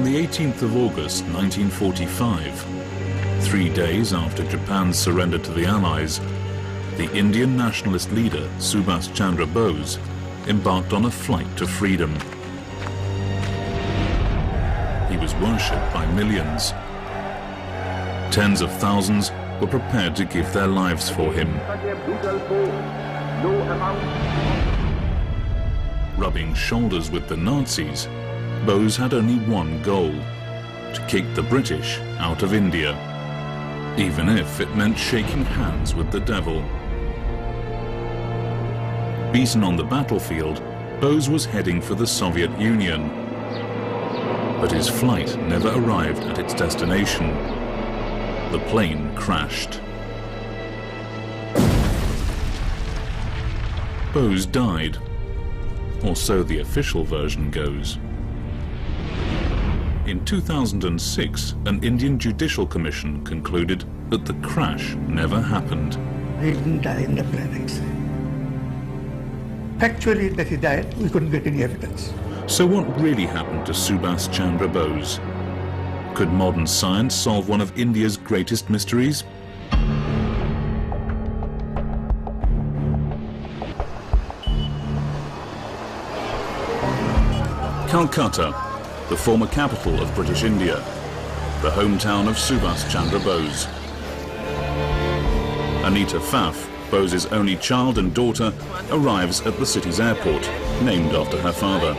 the 18th of August 1945, 3 days after Japan's surrender to the Allies, the Indian nationalist leader Subhas Chandra Bose embarked on a flight to freedom. He was worshipped by millions. Tens of thousands were prepared to give their lives for him. Rubbing shoulders with the Nazis, Bose had only one goal: to kick the British out of India, even if it meant shaking hands with the devil. Beaten on the battlefield, Bose was heading for the Soviet Union. But his flight never arrived at its destination. The plane crashed. Bose died, or so the official version goes. In 2006, an Indian Judicial Commission concluded that the crash never happened. He didn't die in the plane accident. Factually, that he died, we couldn't get any evidence. So what really happened to Subhas Chandra Bose? Could modern science solve one of India's greatest mysteries? Calcutta, the former capital of British India, the hometown of Subhas Chandra Bose. Anita Pfaff, Bose's only child and daughter, arrives at the city's airport, named after her father.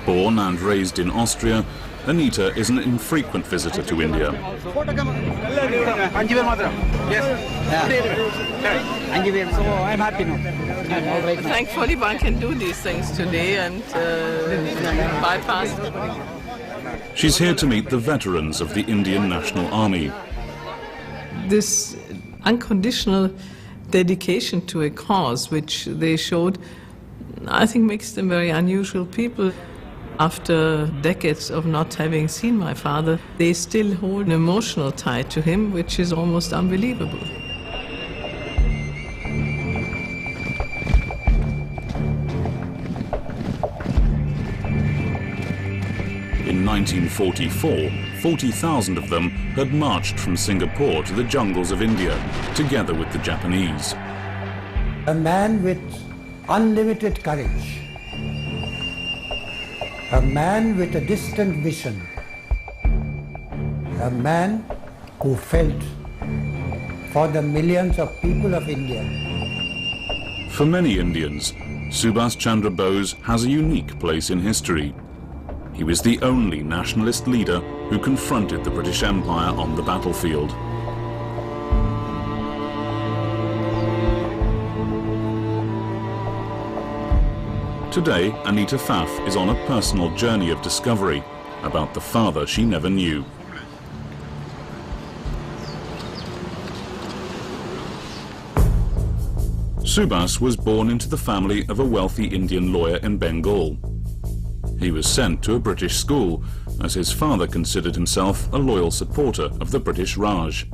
Born and raised in Austria, Anita is an infrequent visitor to India. So I'm happy now. Thankfully one can do these things today and bypass. She's here to meet the veterans of the Indian National Army. This unconditional dedication to a cause which they showed, I think makes them very unusual people. After decades of not having seen my father, they still hold an emotional tie to him, which is almost unbelievable. In 1944, 40,000 of them had marched from Singapore to the jungles of India, together with the Japanese. A man with unlimited courage. A man with a distant vision. A man who felt for the millions of people of India. For many Indians, Subhas Chandra Bose has a unique place in history. He was the only nationalist leader who confronted the British Empire on the battlefield. Today, Anita Pfaff is on a personal journey of discovery about the father she never knew. Subhas was born into the family of a wealthy Indian lawyer in Bengal. He was sent to a British school, as his father considered himself a loyal supporter of the British Raj.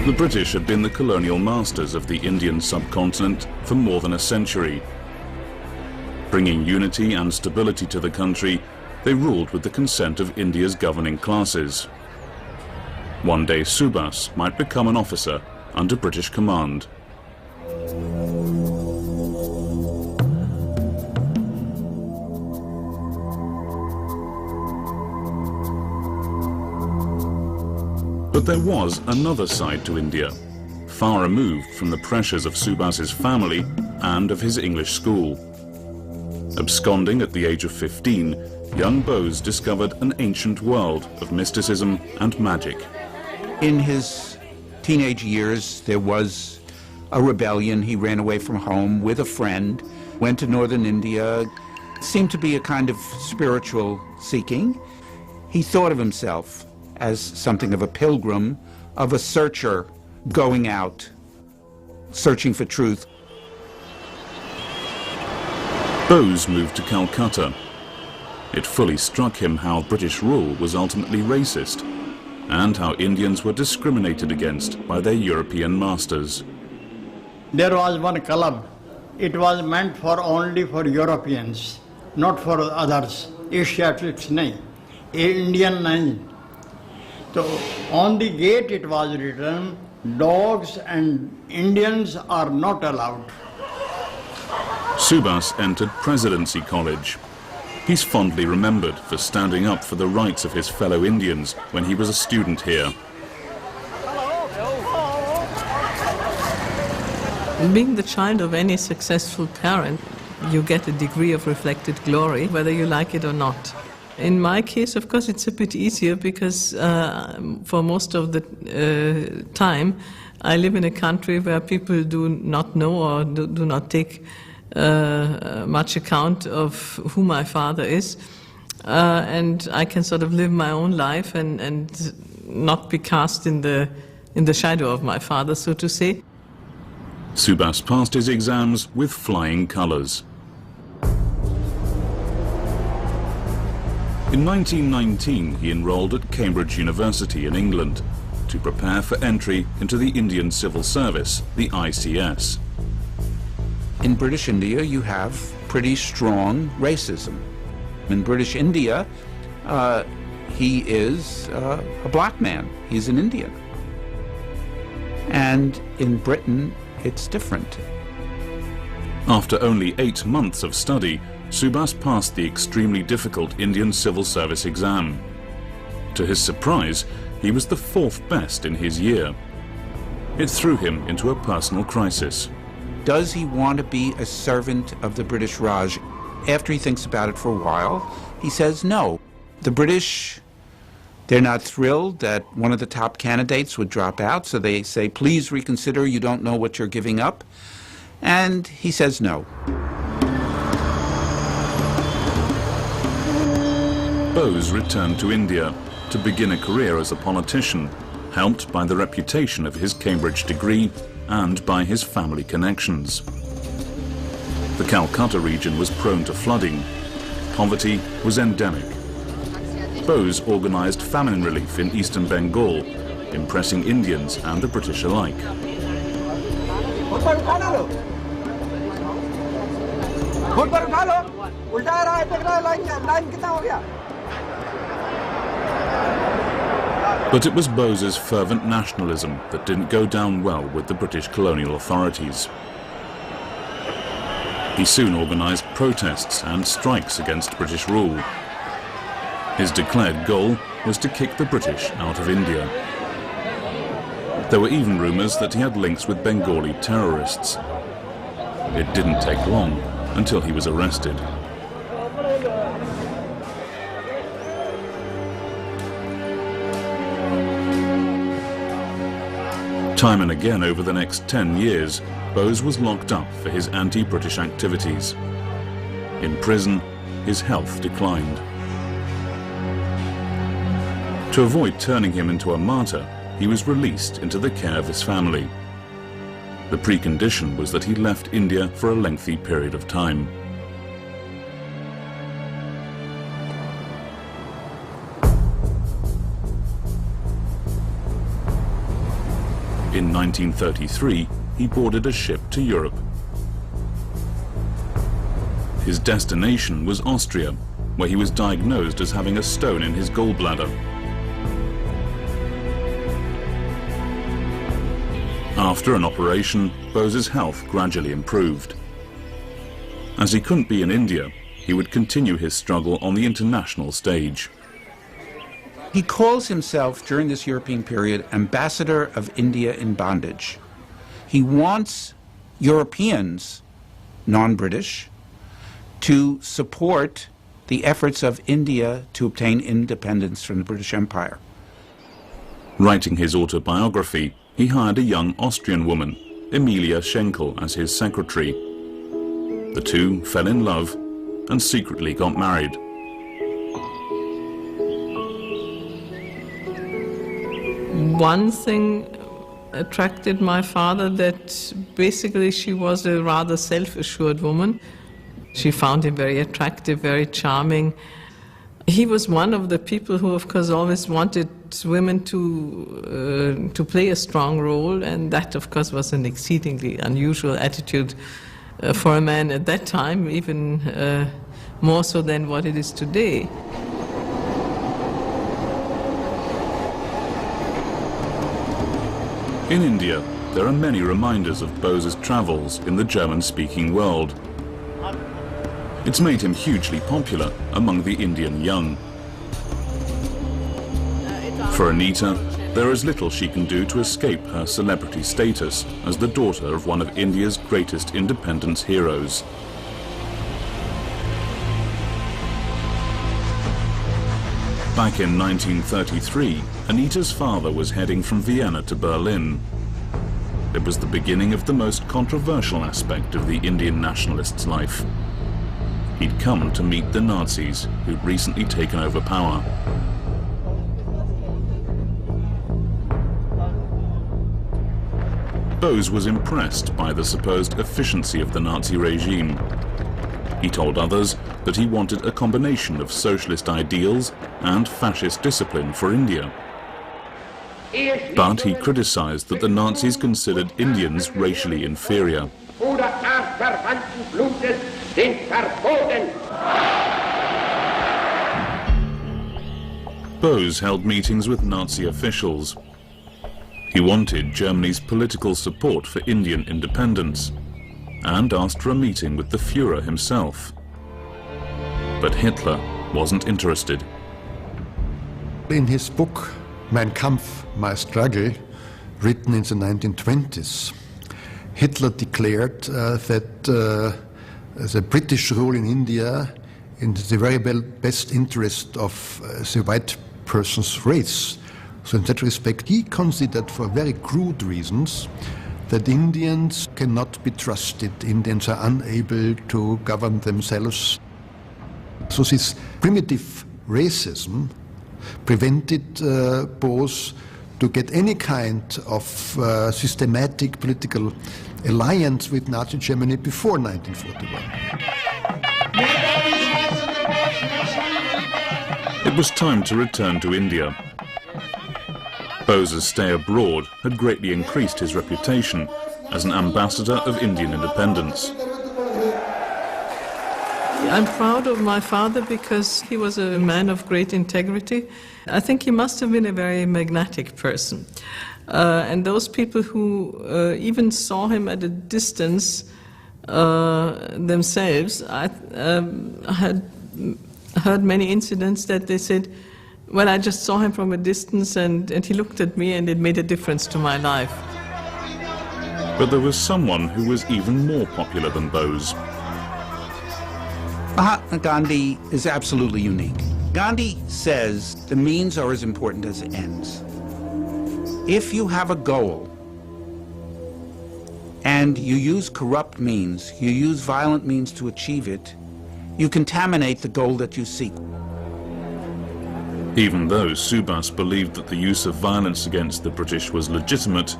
The British had been the colonial masters of the Indian subcontinent for more than a century. Bringing unity and stability to the country, they ruled with the consent of India's governing classes. One day Subhas might become an officer under British command. But there was another side to India, far removed from the pressures of Subhas's family and of his English school. Absconding at the age of 15, young Bose discovered an ancient world of mysticism and magic. In his teenage years, there was a rebellion. He ran away from home with a friend, went to northern India. It seemed to be a kind of spiritual seeking. He thought of himself as something of a pilgrim, of a searcher going out, searching for truth. Bose moved to Calcutta. It fully struck him how British rule was ultimately racist, and how Indians were discriminated against by their European masters. There was one club. It was meant for only for Europeans, not for others. Asiatics nahi, Indian nahi. So on the gate it was written, dogs and Indians are not allowed. Subhas entered Presidency College. He's fondly remembered for standing up for the rights of his fellow Indians when he was a student here. Being the child of any successful parent, you get a degree of reflected glory, whether you like it or not. In my case, of course, it's a bit easier because for most of the time, I live in a country where people do not know or do not take much account of who my father is. And I can sort of live my own life and not be cast in the shadow of my father, so to say. Subhas passed his exams with flying colours. In 1919, he enrolled at Cambridge University in England to prepare for entry into the Indian Civil Service, the ICS. In British India, you have pretty strong racism. In British India, he is a black man. He's an Indian. And in Britain, it's different. After only 8 months of study, Subhas passed the extremely difficult Indian Civil Service exam. To his surprise, he was the 4th best in his year. It threw him into a personal crisis. Does he want to be a servant of the British Raj? After he thinks about it for a while, he says no. The British, they're not thrilled that one of the top candidates would drop out, so they say, please reconsider, you don't know what you're giving up. And he says no. BOSE returned to India to begin a career as a politician, helped by the reputation of his Cambridge degree and by his family connections. The Calcutta region was prone to flooding. Poverty was endemic. BOSE organised famine relief in eastern Bengal, impressing Indians and the British alike. But it was BOSE's fervent nationalism that didn't go down well with the British colonial authorities. He soon organised protests and strikes against British rule. His declared goal was to kick the British out of India. There were even rumours that he had links with Bengali terrorists. It didn't take long until he was arrested. Time and again over the next 10 years, BOSE was locked up for his anti-British activities. In prison, his health declined. To avoid turning him into a martyr, he was released into the care of his family. The precondition was that he left India for a lengthy period of time. In 1933, he boarded a ship to Europe. His destination was Austria, where he was diagnosed as having a stone in his gallbladder. After an operation, BOSE's health gradually improved. As he couldn't be in India, he would continue his struggle on the international stage. He calls himself, during this European period, Ambassador of India in Bondage. He wants Europeans, non-British, to support the efforts of India to obtain independence from the British Empire. Writing his autobiography, he hired a young Austrian woman, Emilia Schenkel, as his secretary. The two fell in love and secretly got married. One thing attracted my father, that basically she was a rather self-assured woman. She found him very attractive, very charming. He was one of the people who, of course, always wanted women to play a strong role, and that, of course, was an exceedingly unusual attitude for a man at that time, even more so than what it is today. In India, there are many reminders of BOSE's travels in the German-speaking world. It's made him hugely popular among the Indian young. For Anita, there is little she can do to escape her celebrity status as the daughter of one of India's greatest independence heroes. Back in 1933, Anita's father was heading from Vienna to Berlin. It was the beginning of the most controversial aspect of the Indian nationalists' life. He'd come to meet the Nazis who'd recently taken over power. BOSE was impressed by the supposed efficiency of the Nazi regime. He told others that he wanted a combination of socialist ideals and fascist discipline for India. But he criticized that the Nazis considered Indians racially inferior. BOSE held meetings with Nazi officials. He wanted Germany's political support for Indian independence and asked for a meeting with the Führer himself. But Hitler wasn't interested. In his book, Mein Kampf, My Struggle, written in the 1920s, Hitler declared that the British rule in India in the very best interest of the white person's race. So in that respect, he considered for very crude reasons that Indians cannot be trusted. Indians are unable to govern themselves. So this primitive racism prevented BOSE to get any kind of systematic political alliance with Nazi Germany before 1941. It was time to return to India. BOSE's stay abroad had greatly increased his reputation as an ambassador of Indian independence. I'm proud of my father because he was a man of great integrity. I think he must have been a very magnetic person. And those people who even saw him at a distance themselves, I had heard many incidents that they said, well, I just saw him from a distance and he looked at me and it made a difference to my life. But there was someone who was even more popular than BOSE. Mahatma Gandhi is absolutely unique. Gandhi says the means are as important as the ends. If you have a goal and you use corrupt means, you use violent means to achieve it, you contaminate the goal that you seek. Even though Subhas believed that the use of violence against the British was legitimate,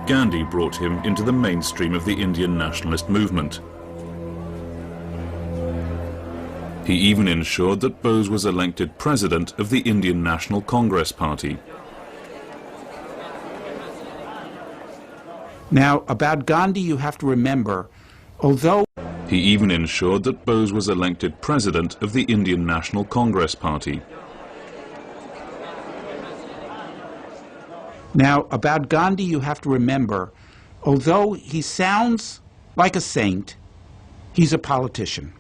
Gandhi brought him into the mainstream of the Indian nationalist movement. He even ensured that BOSE was elected president of the Indian National Congress Party. Now, about Gandhi, you have to remember, although he even ensured that BOSE was elected president of the Indian National Congress Party. Now, about Gandhi, you have to remember, although he sounds like a saint, he's a politician.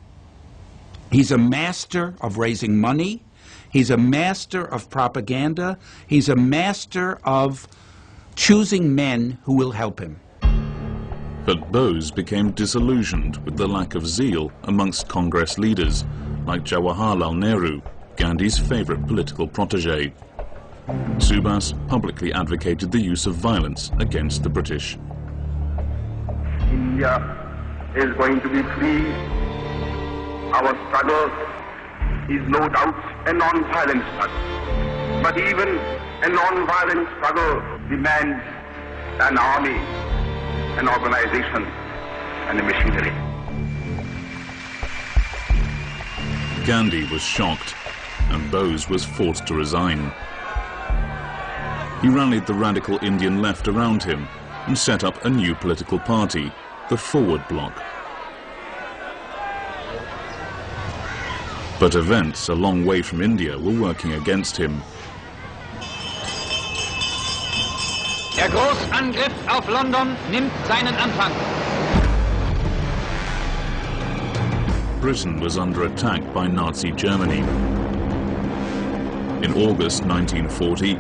He's a master of raising money. He's a master of propaganda. He's a master of choosing men who will help him. But BOSE became disillusioned with the lack of zeal amongst Congress leaders, like Jawaharlal Nehru, Gandhi's favorite political protege. Subhas publicly advocated the use of violence against the British. India is going to be free. Our struggle is no doubt a non-violent struggle. But even a non-violent struggle demands an army, an organization, and a machinery. Gandhi was shocked. and BOSE was forced to resign. He rallied the radical Indian left around him and set up a new political party, the Forward Bloc. But events a long way from India were working against him. Der Großangriff auf London nimmt seinen Anfang. Britain was under attack by Nazi Germany. In August 1940,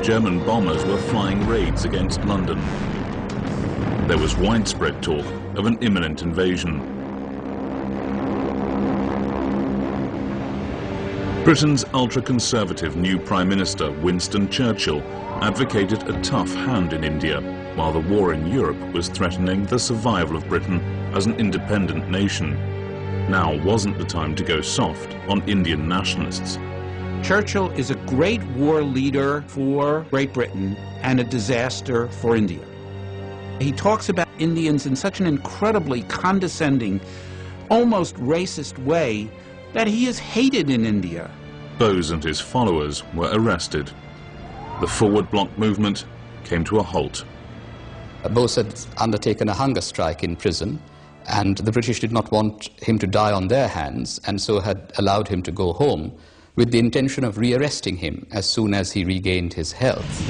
German bombers were flying raids against London. There was widespread talk of an imminent invasion. Britain's ultra-conservative new Prime Minister, Winston Churchill, advocated a tough hand in India, while the war in Europe was threatening the survival of Britain as an independent nation. Now wasn't the time to go soft on Indian nationalists. Churchill is a great war leader for Great Britain and a disaster for India. He talks about Indians in such an incredibly condescending, almost racist way that he is hated in India. BOSE and his followers were arrested. The Forward Bloc movement came to a halt. BOSE had undertaken a hunger strike in prison, and the British did not want him to die on their hands, and so had allowed him to go home with the intention of rearresting him as soon as he regained his health.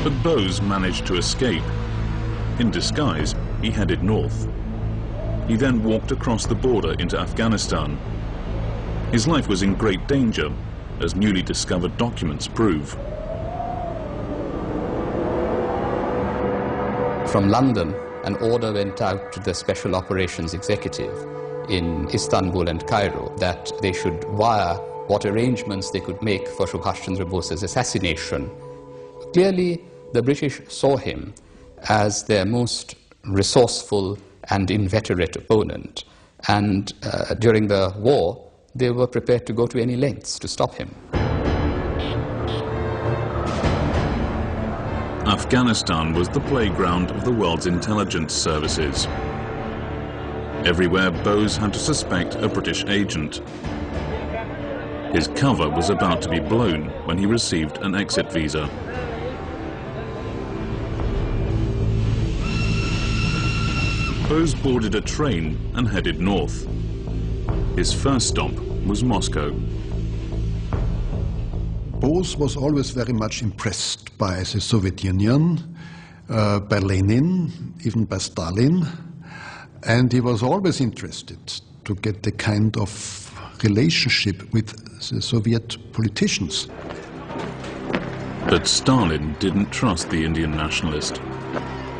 But BOSE managed to escape. In disguise, he headed north. He then walked across the border into Afghanistan. His life was in great danger, as newly discovered documents prove. From London, an order went out to the Special Operations Executive in Istanbul and Cairo that they should wire what arrangements they could make for Subhash Chandra Bose's assassination. Clearly, the British saw him as their most resourceful and inveterate opponent, and during the war, they were prepared to go to any lengths to stop him. Afghanistan was the playground of the world's intelligence services. Everywhere, BOSE had to suspect a British agent. His cover was about to be blown when he received an exit visa. BOSE boarded a train and headed north. His first stop was Moscow. BOSE was always very much impressed by the Soviet Union, by Lenin, even by Stalin, and he was always interested to get the kind of relationship with the Soviet politicians. But Stalin didn't trust the Indian nationalist.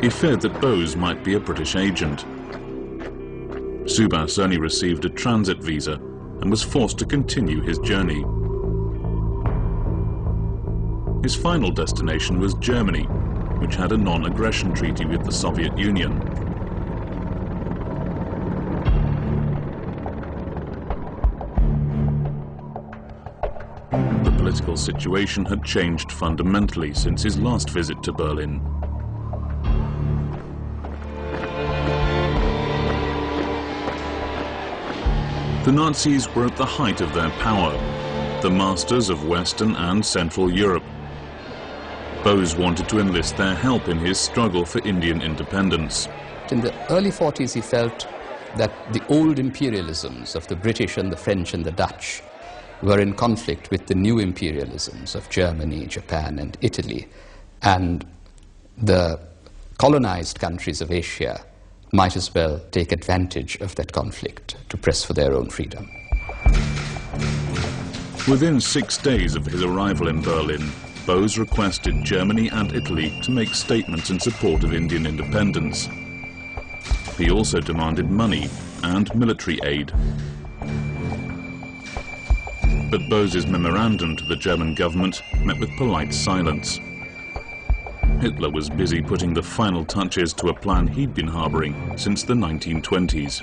He feared that BOSE might be a British agent. Subhas only received a transit visa and was forced to continue his journey. His final destination was Germany, which had a non-aggression treaty with the Soviet Union. The political situation had changed fundamentally since his last visit to Berlin. The Nazis were at the height of their power, the masters of Western and Central Europe. BOSE wanted to enlist their help in his struggle for Indian independence. In the early 40s, he felt that the old imperialisms of the British and the French and the Dutch were in conflict with the new imperialisms of Germany, Japan, and Italy. And the colonized countries of Asia might as well take advantage of that conflict to press for their own freedom. Within 6 days of his arrival in Berlin, BOSE requested Germany and Italy to make statements in support of Indian independence. He also demanded money and military aid. But BOSE's memorandum to the German government met with polite silence. Hitler was busy putting the final touches to a plan he'd been harboring since the 1920s.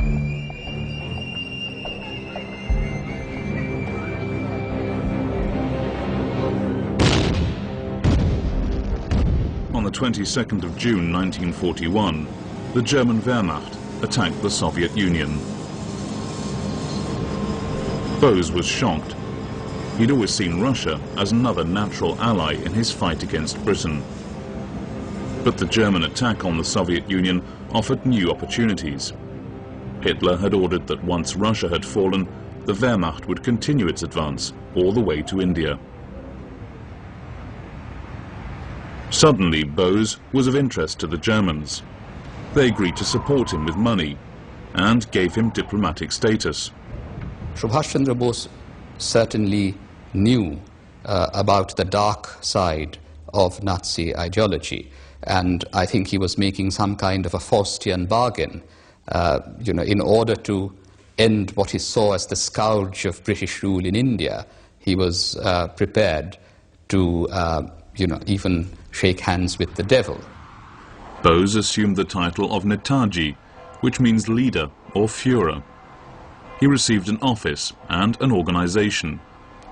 On the 22nd of June 1941, the German Wehrmacht attacked the Soviet Union. BOSE was shocked. He'd always seen Russia as another natural ally in his fight against Britain. But the German attack on the Soviet Union offered new opportunities. Hitler had ordered that once Russia had fallen, the Wehrmacht would continue its advance all the way to India. Suddenly, BOSE was of interest to the Germans. They agreed to support him with money and gave him diplomatic status. Subhash Chandra Bose certainly knew about the dark side of Nazi ideology, and I think he was making some kind of a Faustian bargain, in order to end what he saw as the scourge of British rule in India. He was prepared to, even shake hands with the devil. BOSE assumed the title of Netaji, which means leader or Führer. He received an office and an organization,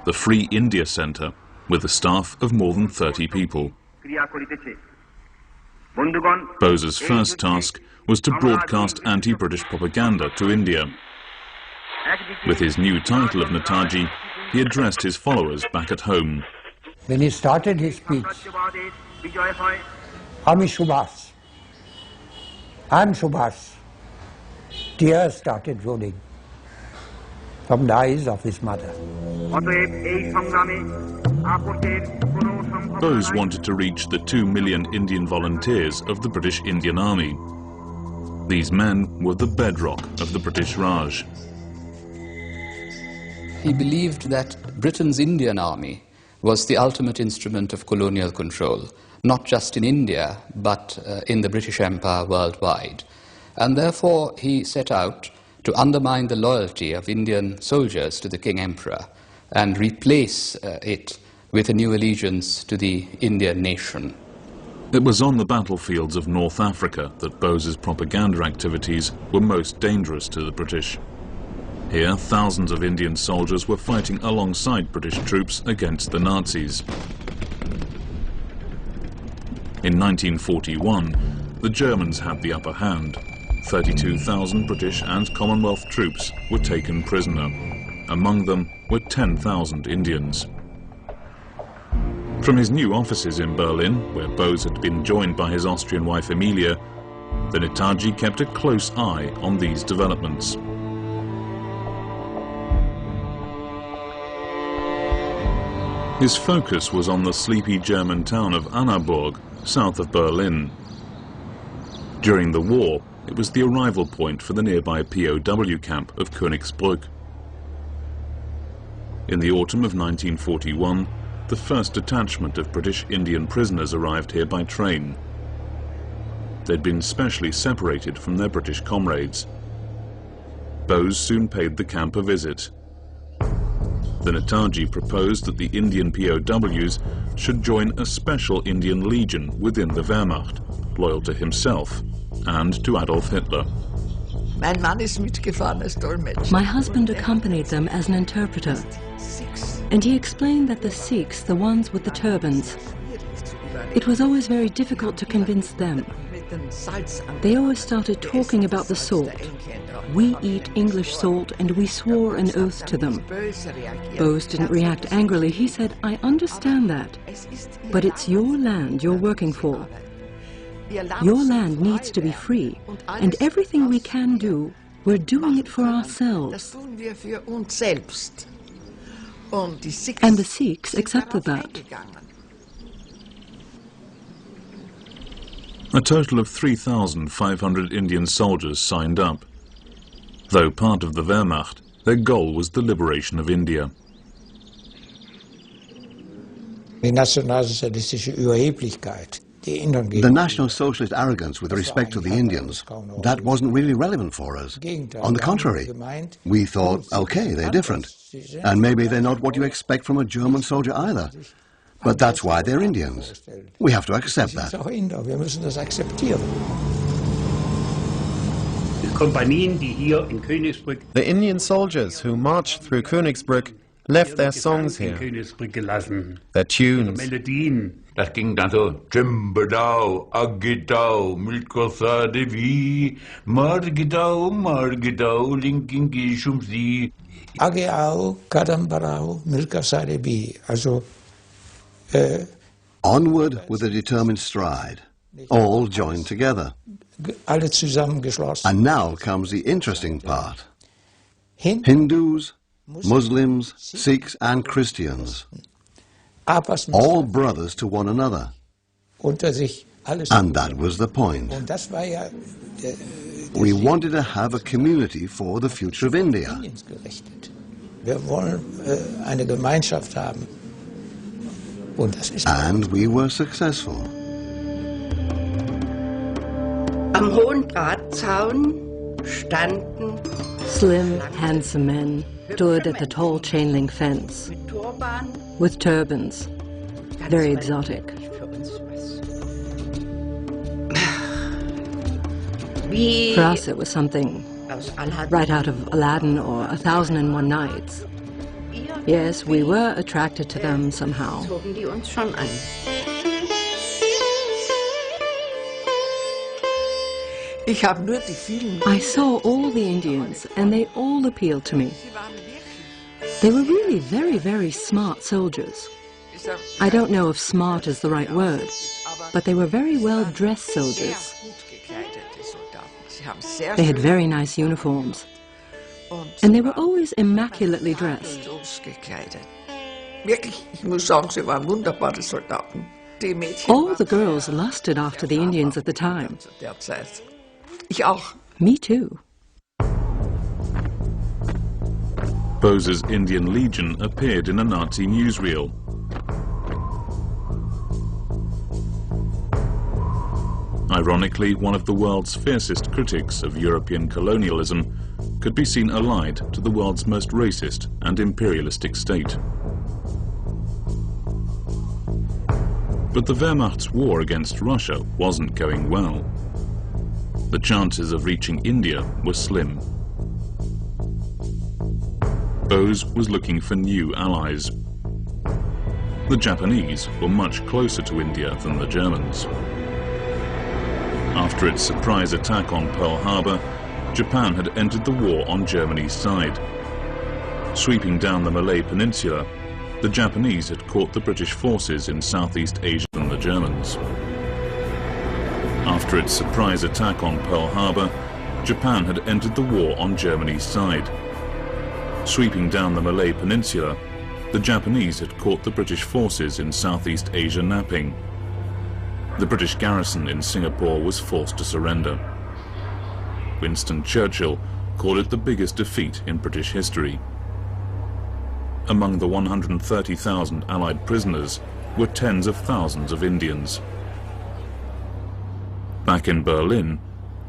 the Free India Center, with a staff of more than 30 people. BOSE's first task was to broadcast anti-British propaganda to India. With his new title of Netaji, he addressed his followers back at home. When he started his speech, I'm Subhash. I'm Subhash. Tears started rolling from the eyes of his mother. BOSE wanted to reach the 2 million Indian volunteers of the British Indian Army. These men were the bedrock of the British Raj. He believed that Britain's Indian Army was the ultimate instrument of colonial control, not just in India, but in the British Empire worldwide. And therefore he set out to undermine the loyalty of Indian soldiers to the King Emperor and replace it with a new allegiance to the Indian nation. It was on the battlefields of North Africa that BOSE's propaganda activities were most dangerous to the British. Here, thousands of Indian soldiers were fighting alongside British troops against the Nazis. In 1941, the Germans had the upper hand. 32,000 British and Commonwealth troops were taken prisoner. Among them were 10,000 Indians. From his new offices in Berlin, where BOSE had been joined by his Austrian wife Emilia, the Netaji kept a close eye on these developments. His focus was on the sleepy German town of Annaburg, south of Berlin. During the war, it was the arrival point for the nearby POW camp of Königsbrück. In the autumn of 1941, the first detachment of British Indian prisoners arrived here by train. They'd been specially separated from their British comrades. BOSE soon paid the camp a visit. The Netaji proposed that the Indian POWs should join a special Indian legion within the Wehrmacht, loyal to himself and to Adolf Hitler. My husband accompanied them as an interpreter, and he explained that the Sikhs, the ones with the turbans, it was always very difficult to convince them. They always started talking about the salt. We eat English salt, and we swore an oath to them. BOSE didn't react angrily. He said, I understand that, but it's your land you're working for. Your land needs to be free, and everything we can do, we're doing it for ourselves. And the Sikhs accepted that. A total of 3,500 Indian soldiers signed up. Though part of the Wehrmacht, their goal was the liberation of India. The National Socialist arrogance with respect to the Indians, that wasn't really relevant for us. On the contrary, we thought, okay, they're different, and maybe they're not what you expect from a German soldier either. But that's why they're Indians. We have to accept that. The Indian soldiers who marched through Königsbrück left their songs here, their tunes, Das ging dann so, Jimbadau, Agidau, Milkosa de Vi, Margidau, Margidau, Linking Sie. Ageau, Kadambarau, Milkosa de Vi. Also, onward with a determined stride, all joined together. Alle zusammengeschlossen. And now comes the interesting part. Hindus, Muslims, Sikhs and Christians, all brothers to one another. And that was the point. We wanted to have a community for the future of India. And we were successful. Am hohen Drahtzaun standen slim, handsome men stood at the tall chain-link fence with turbans, very exotic. For us, it was something right out of Aladdin or 1001 Nights. Yes, we were attracted to them somehow. I saw all the Indians, and they all appealed to me. They were really very, very smart soldiers. I don't know if smart is the right word, but they were very well-dressed soldiers. They had very nice uniforms, and they were always immaculately dressed. All the girls lusted after the Indians at the time. Me too. BOSE's Indian Legion appeared in a Nazi newsreel. Ironically, one of the world's fiercest critics of European colonialism could be seen allied to the world's most racist and imperialistic state. But the Wehrmacht's war against Russia wasn't going well. The chances of reaching India were slim. BOSE was looking for new allies. The Japanese were much closer to India than the Germans. After its surprise attack on Pearl Harbor, Japan had entered the war on Germany's side. Sweeping down the Malay Peninsula, the Japanese had caught the British forces in Southeast Asia than the Germans. After its surprise attack on Pearl Harbor, Japan had entered the war on Germany's side. Sweeping down the Malay Peninsula, the Japanese had caught the British forces in Southeast Asia napping. The British garrison in Singapore was forced to surrender. Winston Churchill called it the biggest defeat in British history. Among the 130,000 Allied prisoners were tens of thousands of Indians. Back in Berlin,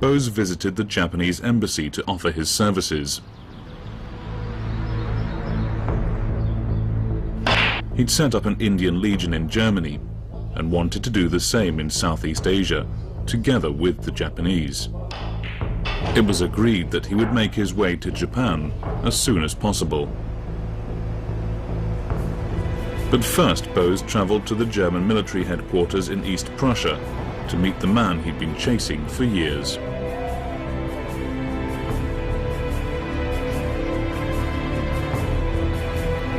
BOSE visited the Japanese embassy to offer his services. He'd set up an Indian Legion in Germany and wanted to do the same in Southeast Asia, together with the Japanese. It was agreed that he would make his way to Japan as soon as possible. But first BOSE travelled to the German military headquarters in East Prussia to meet the man he'd been chasing for years.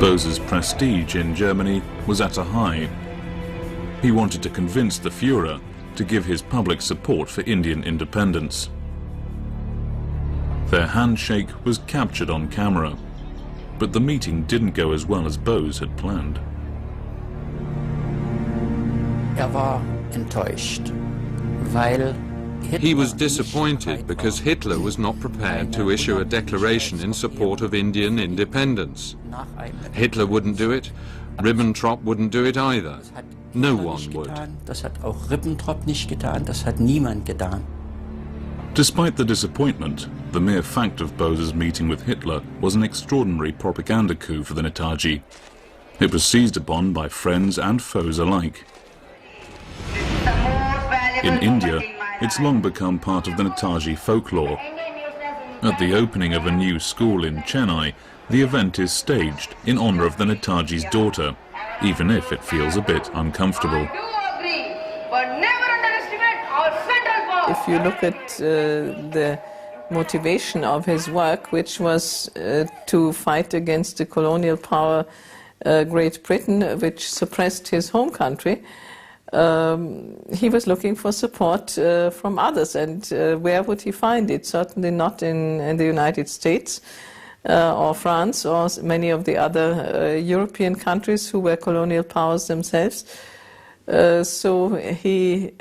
BOSE's prestige in Germany was at a high. He wanted to convince the Führer to give his public support for Indian independence. Their handshake was captured on camera, but the meeting didn't go as well as BOSE had planned. He was disappointed because Hitler was not prepared to issue a declaration in support of Indian independence. Hitler wouldn't do it, Ribbentrop wouldn't do it either. No one would. Despite the disappointment, the mere fact of BOSE's meeting with Hitler was an extraordinary propaganda coup for the Netaji. It was seized upon by friends and foes alike. In India, it's long become part of the Netaji folklore. At the opening of a new school in Chennai, the event is staged in honor of the Netaji's daughter, even if it feels a bit uncomfortable. if you look at the motivation of his work, which was to fight against the colonial power Great Britain, which suppressed his home country, he was looking for support from others. And where would he find it? Certainly not in the United States or France or many of the other European countries who were colonial powers themselves. So he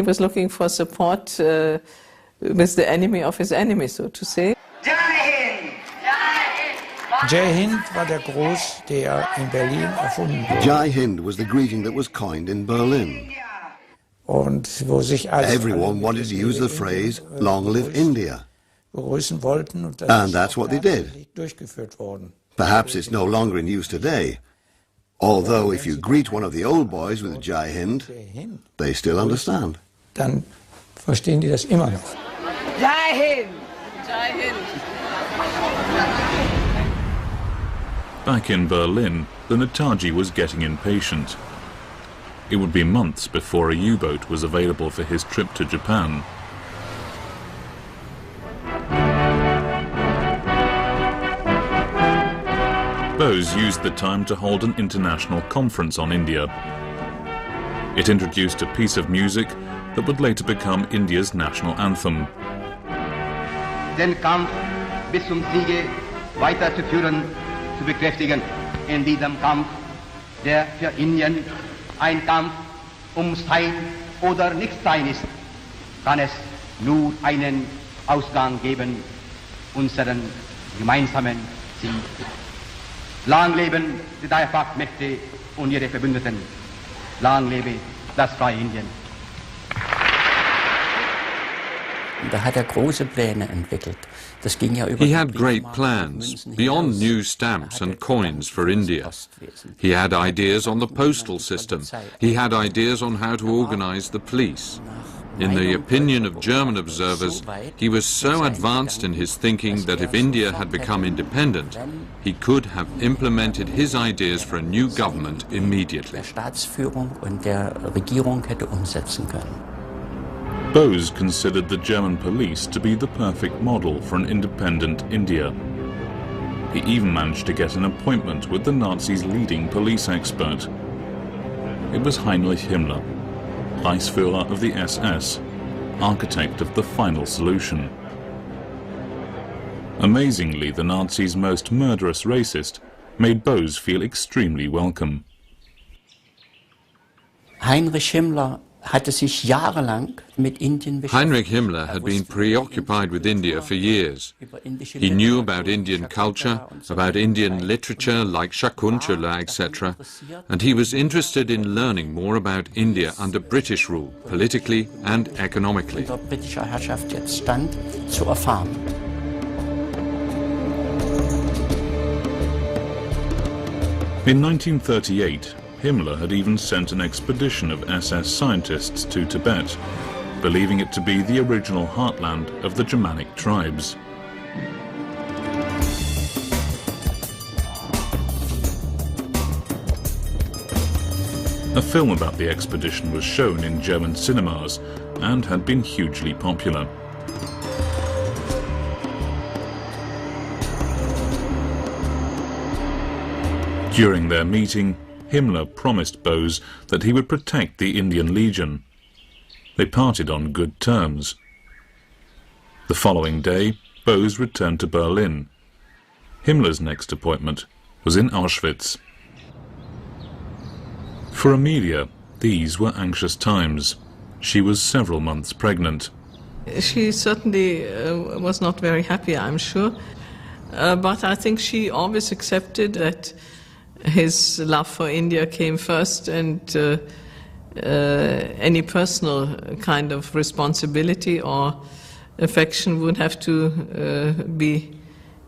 was looking for support with the enemy of his enemy, so to say. Jai Hind war der Gruß, der in Berlin erfunden wurde. Jai Hind was the greeting that was coined in Berlin. Und wo sich everyone wanted to use the phrase, "Long live India." begrüßen wollten, und And that's what they did. durchgeführt worden. Perhaps it's no longer in use today. Although if you greet one of the old boys with Jai Hind, they still understand. Dann verstehen die das immer noch. Jai Hind! Jai Hind! Back in Berlin, the Netaji was getting impatient. It would be months before a U-boat was available for his trip to Japan. BOSE used the time to hold an international conference on India. It introduced a piece of music that would later become India's national anthem. Den Kampf bis zum Siege weiterzuführen, zu bekräftigen. In diesem Kampf, der für Indien ein Kampf Sein oder Nichtsein ist, kann es nur einen Ausgang geben, unseren gemeinsamen Sieg. Lang leben die Dreifachmächte und ihre Verbündeten. Lang lebe das freie Indien. Da hat große Pläne entwickelt. Das ging ja über He had great plans, beyond new stamps and coins for India. He had ideas on the postal system. He had ideas on how to organize the police. In the opinion of German observers, he was so advanced in his thinking that if India had become independent, he could have implemented his ideas for a new government immediately. Staatsführung und der Regierung hätte umsetzen können. BOSE considered the German police to be the perfect model for an independent India. He even managed to get an appointment with the Nazis' leading police expert. It was Heinrich Himmler, Reichsführer of the SS, architect of the final solution. Amazingly, the Nazis' most murderous racist made BOSE feel extremely welcome. Heinrich Himmler hatte sich jahrelang mit Indien beschäftigt. Heinrich Himmler had been preoccupied with India for years. He knew about Indian culture, about Indian literature like Shakuntala, etc., and he was interested in learning more about India under British rule, politically and economically. Unter britischer Herrschaft jetzt stand, zu erfahren. In 1938, Himmler had even sent an expedition of SS scientists to Tibet, believing it to be the original heartland of the Germanic tribes. A film about the expedition was shown in German cinemas and had been hugely popular. During their meeting, Himmler promised BOSE that he would protect the Indian Legion. They parted on good terms. The following day, BOSE returned to Berlin. Himmler's next appointment was in Auschwitz. For Amelia, these were anxious times. She was several months pregnant. She certainly was not very happy, I'm sure. But I think she always accepted that his love for India came first, and any personal kind of responsibility or affection would have to be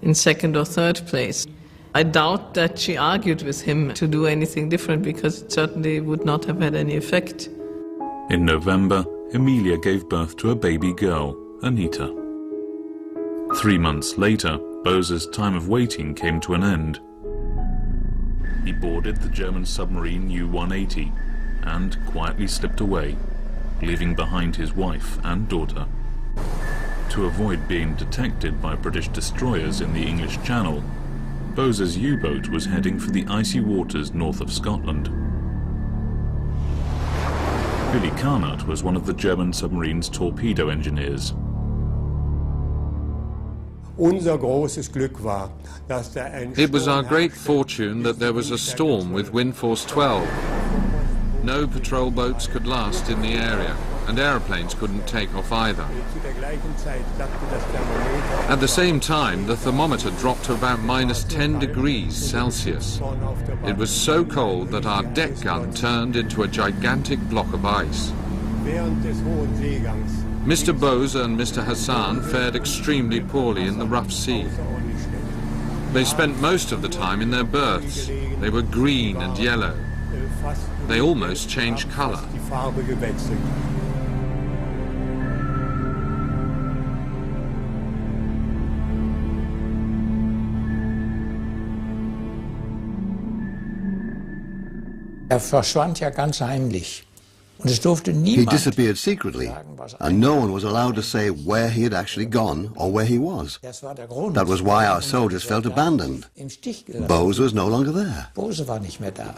in second or third place. I doubt that she argued with him to do anything different, because it certainly would not have had any effect. In November, Amelia gave birth to a baby girl, Anita. 3 months later, BOSE's time of waiting came to an end. He boarded the German submarine U-180 and quietly slipped away. leaving behind his wife and daughter. To avoid being detected by British destroyers in the English Channel, BOSE's U-boat was heading for the icy waters north of Scotland. Billy Carnot was one of the German submarine's torpedo engineers. It was our great fortune that there was a storm with wind force 12. No patrol boats could last in the area, and aeroplanes couldn't take off either. At the same time, the thermometer dropped to about -10 degrees Celsius. It was so cold that our deck gun turned into a gigantic block of ice. Mr. BOSE and Mr. Hassan fared extremely poorly in the rough sea. They spent most of the time in their berths. They were green and yellow. They almost changed color. Verschwand ja ganz heimlich. Und es durfte He niemand disappeared secretly, and no one was allowed to say where he had actually gone or where he was. That was why our soldiers felt abandoned. im Stich gelassen. BOSE was no longer there. BOSE war nicht mehr da.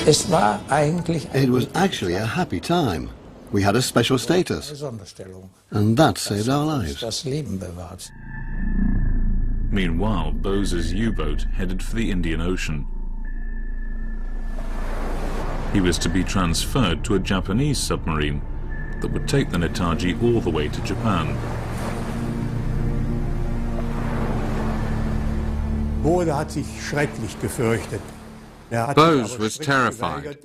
Es war eigentlich It was actually a happy time. We had a special status, Sonderstellung. and that saved our lives. Das Leben bewahrt. Meanwhile, BOSE's U-boat headed for the Indian Ocean. He was to be transferred to a Japanese submarine that would take the Netaji all the way to Japan. BOSE hat sich schrecklich gefürchtet. BOSE was terrified.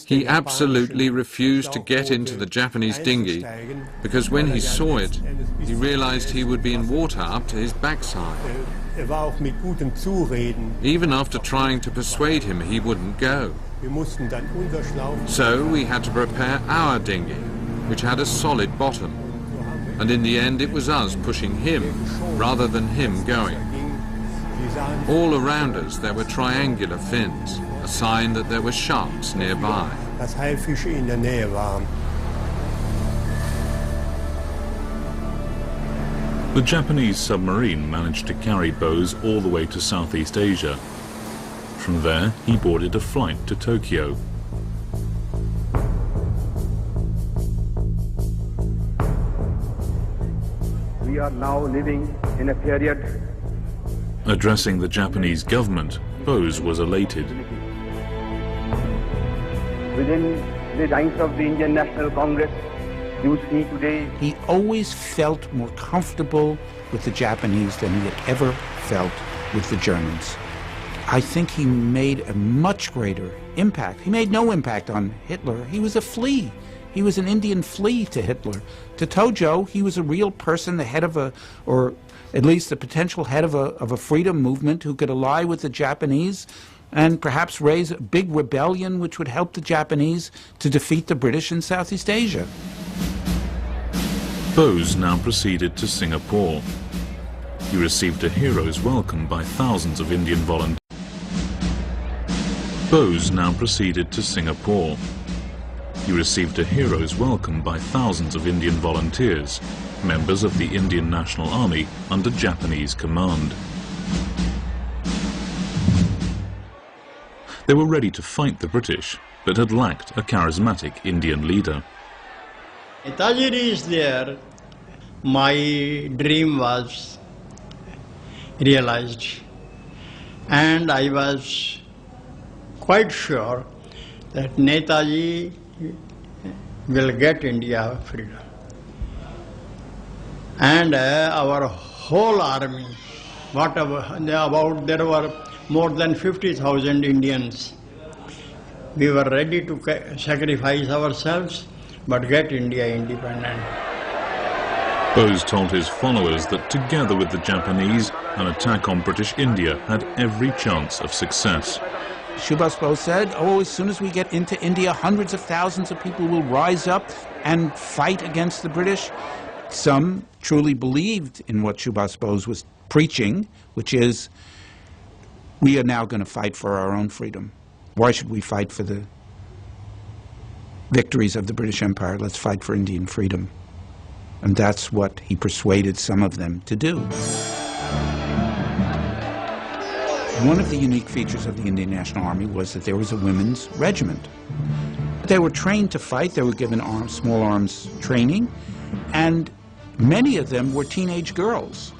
He absolutely refused to get into the Japanese dinghy because when he saw it, he realized he would be in water up to his backside. Even after trying to persuade him, he wouldn't go. So we had to prepare our dinghy, which had a solid bottom. And in the end, it was us pushing him rather than him going. All around us there were triangular fins, a sign that there were sharks nearby. The Japanese submarine managed to carry BOSE all the way to Southeast Asia. From there, he boarded a flight to Tokyo. We are now living in a period. Addressing the Japanese government, BOSE was elated. Within the ranks of the Indian National Congress, you see today. He always felt more comfortable with the Japanese than he had ever felt with the Germans. I think he made a much greater impact. He made no impact on Hitler. He was a flea. He was an Indian flea to Hitler. To Tojo, he was a real person, the head of a, or at least the potential head of a freedom movement who could ally with the Japanese and perhaps raise a big rebellion which would help the Japanese to defeat the British in Southeast Asia. BOSE now proceeded to Singapore. He received a hero's welcome by thousands of Indian volunteers. BOSE now proceeded to Singapore. He received a hero's welcome by thousands of Indian volunteers, members of the Indian National Army under Japanese command. They were ready to fight the British, but had lacked a charismatic Indian leader. Netaji is there. My dream was realized, and I was quite sure that Netaji will get India freedom. And our whole army, there were more than 50,000 Indians. We were ready to sacrifice ourselves, but get India independent. BOSE told his followers that together with the Japanese, an attack on British India had every chance of success. Subhas Bose said, oh, as soon as we get into India, hundreds of thousands of people will rise up and fight against the British. Some truly believed in what Subhas Bose was preaching, which is, we are now going to fight for our own freedom. Why should we fight for the victories of the British Empire? Let's fight for Indian freedom. And that's what he persuaded some of them to do. One of the unique features of the Indian National Army was that there was a women's regiment. They were trained to fight, they were given small arms training, and many of them were teenage girls,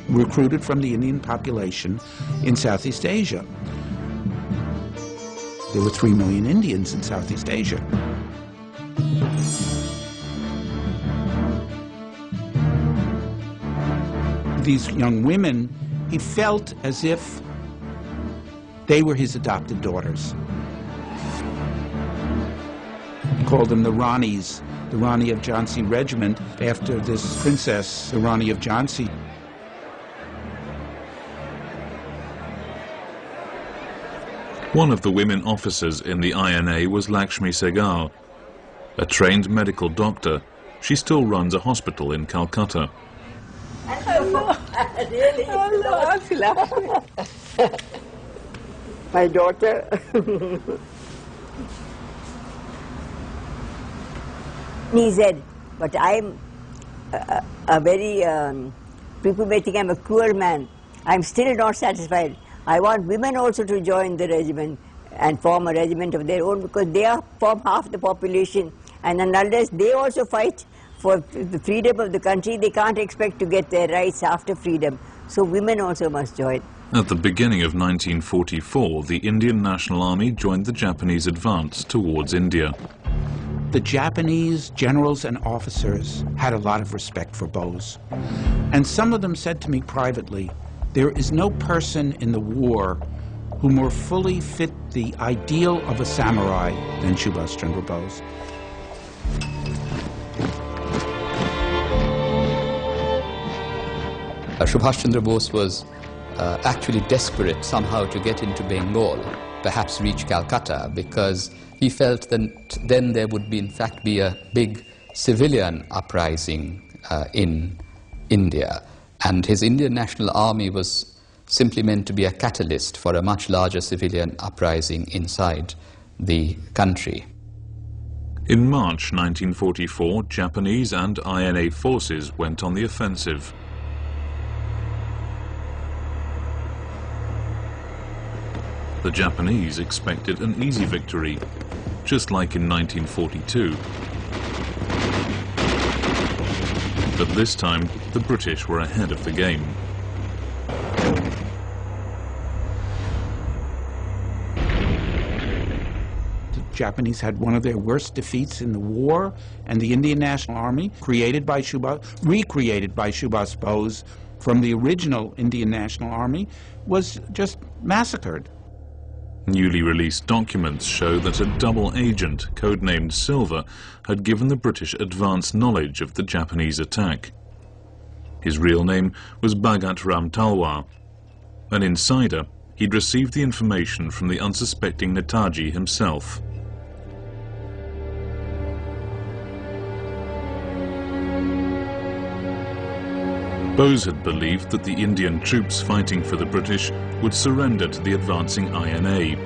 recruited from the Indian population in Southeast Asia. There were 3 million Indians in Southeast Asia. These young women, he felt as if they were his adopted daughters. He called them the Ranis, the Rani of Jhansi Regiment, after this princess, the Rani of Jhansi. One of the women officers in the INA was Lakshmi Sehgal. A trained medical doctor, she still runs a hospital in Calcutta. My daughter. He said, but I'm a very, people may think I'm a cruel man. I'm still not satisfied. I want women also to join the regiment and form a regiment of their own, because they form half the population, and unless they also fight for the freedom of the country, they can't expect to get their rights after freedom. So women also must join. At the beginning of 1944, the Indian National Army joined the Japanese advance towards India. The Japanese generals and officers had a lot of respect for Bose. And some of them said to me privately, there is no person in the war who more fully fit the ideal of a samurai than Subhas Chandra Bose. Subhas Chandra Bose was actually desperate somehow to get into Bengal, perhaps reach Calcutta, because he felt that then there would in fact be a big civilian uprising in India. And his Indian National Army was simply meant to be a catalyst for a much larger civilian uprising inside the country. In March 1944, Japanese and INA forces went on the offensive. The Japanese expected an easy victory, just like in 1942. But this time, the British were ahead of the game. The Japanese had one of their worst defeats in the war, and the Indian National Army, recreated by Subhas Bose from the original Indian National Army, was just massacred. Newly released documents show that a double agent, codenamed Silver, had given the British advance knowledge of the Japanese attack. His real name was Bhagat Ram Talwar. An insider, he'd received the information from the unsuspecting Netaji himself. Bose had believed that the Indian troops fighting for the British would surrender to the advancing INA.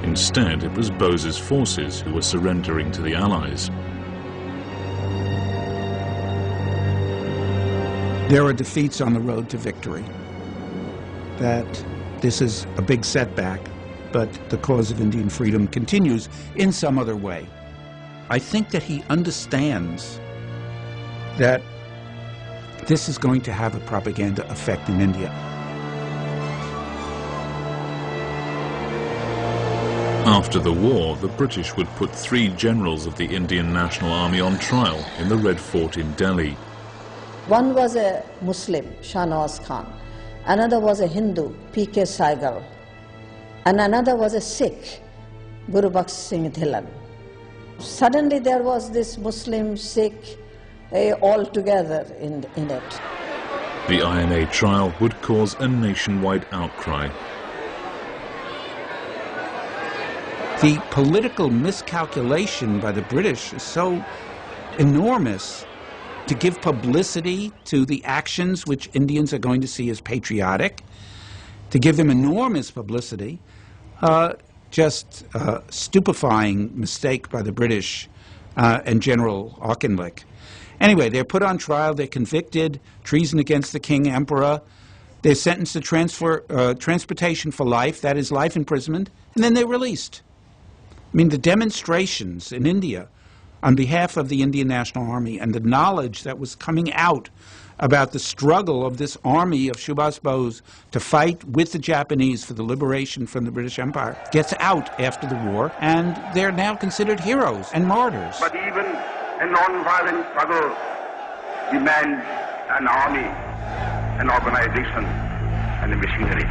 Instead, it was Bose's forces who were surrendering to the Allies. There are defeats on the road to victory. That this is a big setback, but the cause of Indian freedom continues in some other way. I think that he understands that this is going to have a propaganda effect in India. After the war, the British would put 3 generals of the Indian National Army on trial in the Red Fort in Delhi. One was a Muslim, Shahnawaz Khan. Another was a Hindu, P.K. Saigal. And another was a Sikh, Guru Baksh Singh Dhillon. Suddenly there was this Muslim, Sikh, all together in it. The INA trial would cause a nationwide outcry. The political miscalculation by the British is so enormous to give publicity to the actions which Indians are going to see as patriotic, to give them enormous publicity. Just a stupefying mistake by the British and General Auchinleck. Anyway, they're put on trial, they're convicted, treason against the king, emperor. They're sentenced to transportation for life, that is life imprisonment, and then they're released. I mean, the demonstrations in India on behalf of the Indian National Army and the knowledge that was coming out about the struggle of this army of Subhas Bose to fight with the Japanese for the liberation from the British Empire gets out after the war, and they're now considered heroes and martyrs. But even a non-violent struggle demands an army, an organization, and a machinery.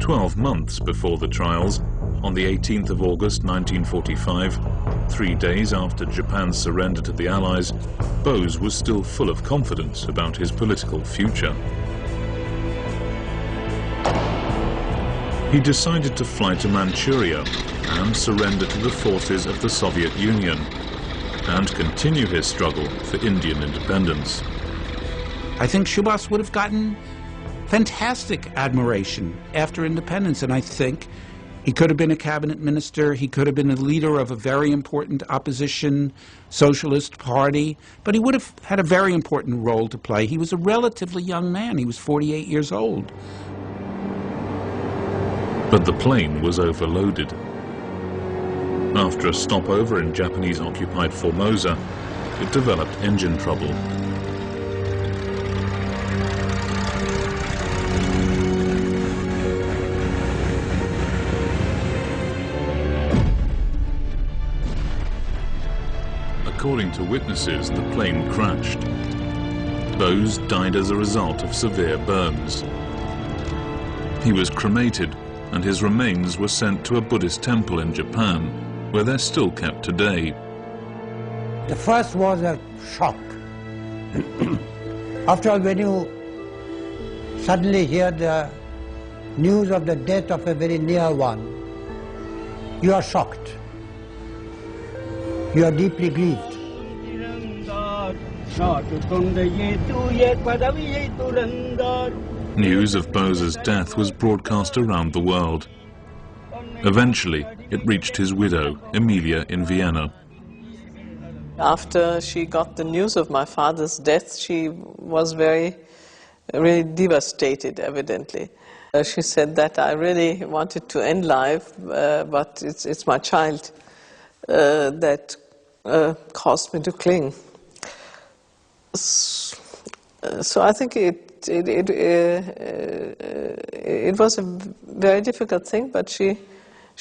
12 months before the trials, on the 18th of August 1945, 3 days after Japan's surrender to the Allies, Bose was still full of confidence about his political future. He decided to fly to Manchuria and surrender to the forces of the Soviet Union and continue his struggle for Indian independence. I think Subhas would have gotten fantastic admiration after independence, and I think he could have been a cabinet minister, he could have been a leader of a very important opposition socialist party, but he would have had a very important role to play. He was a relatively young man, he was 48 years old. But the plane was overloaded. After a stopover in Japanese-occupied Formosa, it developed engine trouble. According to witnesses, the plane crashed. Bose died as a result of severe burns. He was cremated, and his remains were sent to a Buddhist temple in Japan, where they're still kept today. The first was a shock. After all, when you suddenly hear the news of the death of a very near one, you are shocked. You are deeply grieved. News of Bose's death was broadcast around the world. Eventually, it reached his widow, Emilia, in Vienna. After she got the news of my father's death, she was really devastated, evidently. She said that I really wanted to end life, but it's my child that caused me to cling. So I think it was a very difficult thing, but she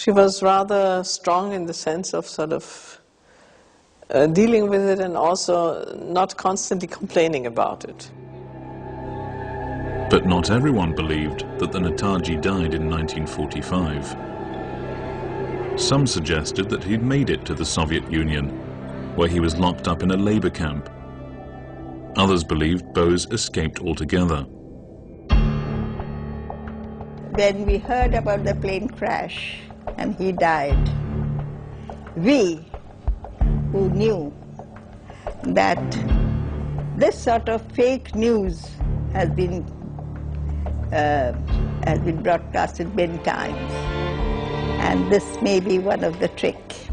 was rather strong in the sense of sort of dealing with it and also not constantly complaining about it. But not everyone believed that the Netaji died in 1945. Some suggested that he'd made it to the Soviet Union, where he was locked up in a labor camp. Others believed Bose escaped altogether. When we heard about the plane crash and he died, we who knew that this sort of fake news has been broadcasted many times, and this may be one of the tricks.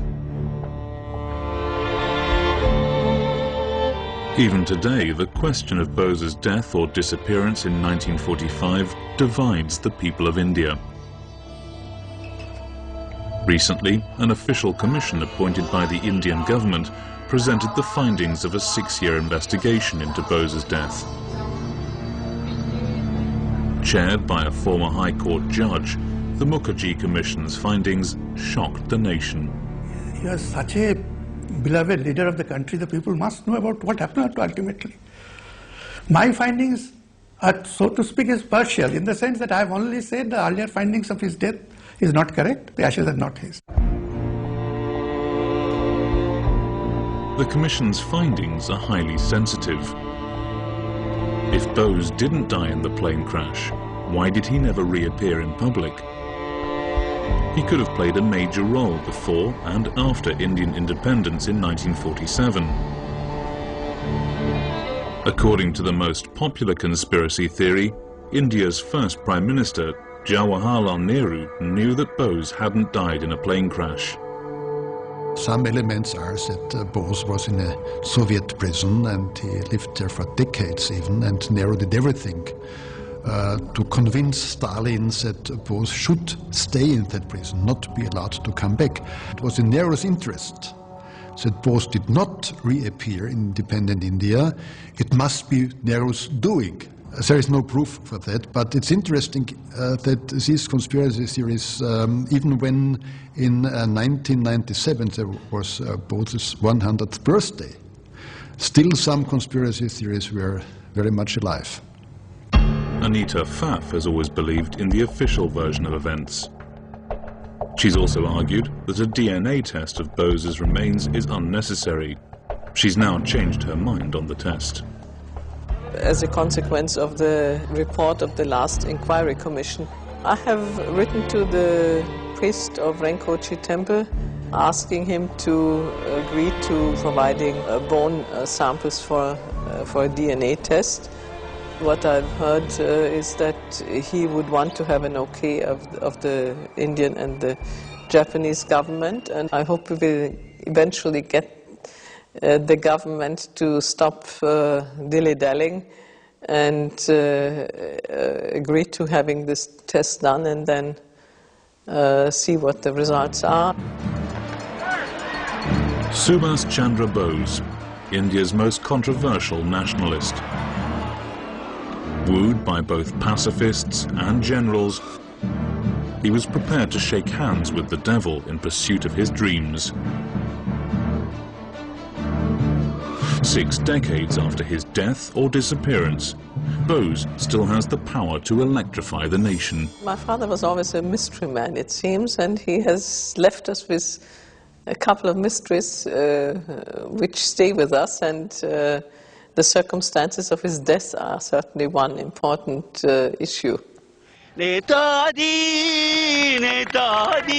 Even today, the question of Bose's death or disappearance in 1945 divides the people of India. Recently, an official commission appointed by the Indian government presented the findings of a 6-year investigation into Bose's death. Chaired by a former High Court judge, the Mukherjee Commission's findings shocked the nation. He was such a beloved leader of the country, the people must know about what happened ultimately. My findings are, so to speak, is partial, in the sense that I have only said the earlier findings of his death is not correct, the ashes are not his. The Commission's findings are highly sensitive. If Bose didn't die in the plane crash, why did he never reappear in public? He could have played a major role before and after Indian independence in 1947. According to the most popular conspiracy theory, India's first Prime Minister, Jawaharlal Nehru, knew that Bose hadn't died in a plane crash. Some elements are that Bose was in a Soviet prison and he lived there for decades even, and Nehru did everything to convince Stalin that Bose should stay in that prison, not be allowed to come back. It was in Nehru's interest that Bose did not reappear in independent India. It must be Nehru's doing. There is no proof for that, but it's interesting that these conspiracy theories, even when in 1997 there was Bose's 100th birthday, still some conspiracy theories were very much alive. Anita Pfaff has always believed in the official version of events. She's also argued that a DNA test of Bose's remains is unnecessary. She's now changed her mind on the test. As a consequence of the report of the last inquiry commission, I have written to the priest of Renkochi temple asking him to agree to providing bone samples for a DNA test. What I've heard is that he would want to have an okay of the Indian and the Japanese government, and I hope we will eventually get the government to stop dilly-dallying and agree to having this test done and then see what the results are. Subhas Chandra Bose, India's most controversial nationalist. Wooed by both pacifists and generals, he was prepared to shake hands with the devil in pursuit of his dreams. 6 decades after his death or disappearance, Bose still has the power to electrify the nation. My father was always a mystery man, it seems, and he has left us with a couple of mysteries which stay with us, and the circumstances of his death are certainly one important issue. Netadi, Netadi.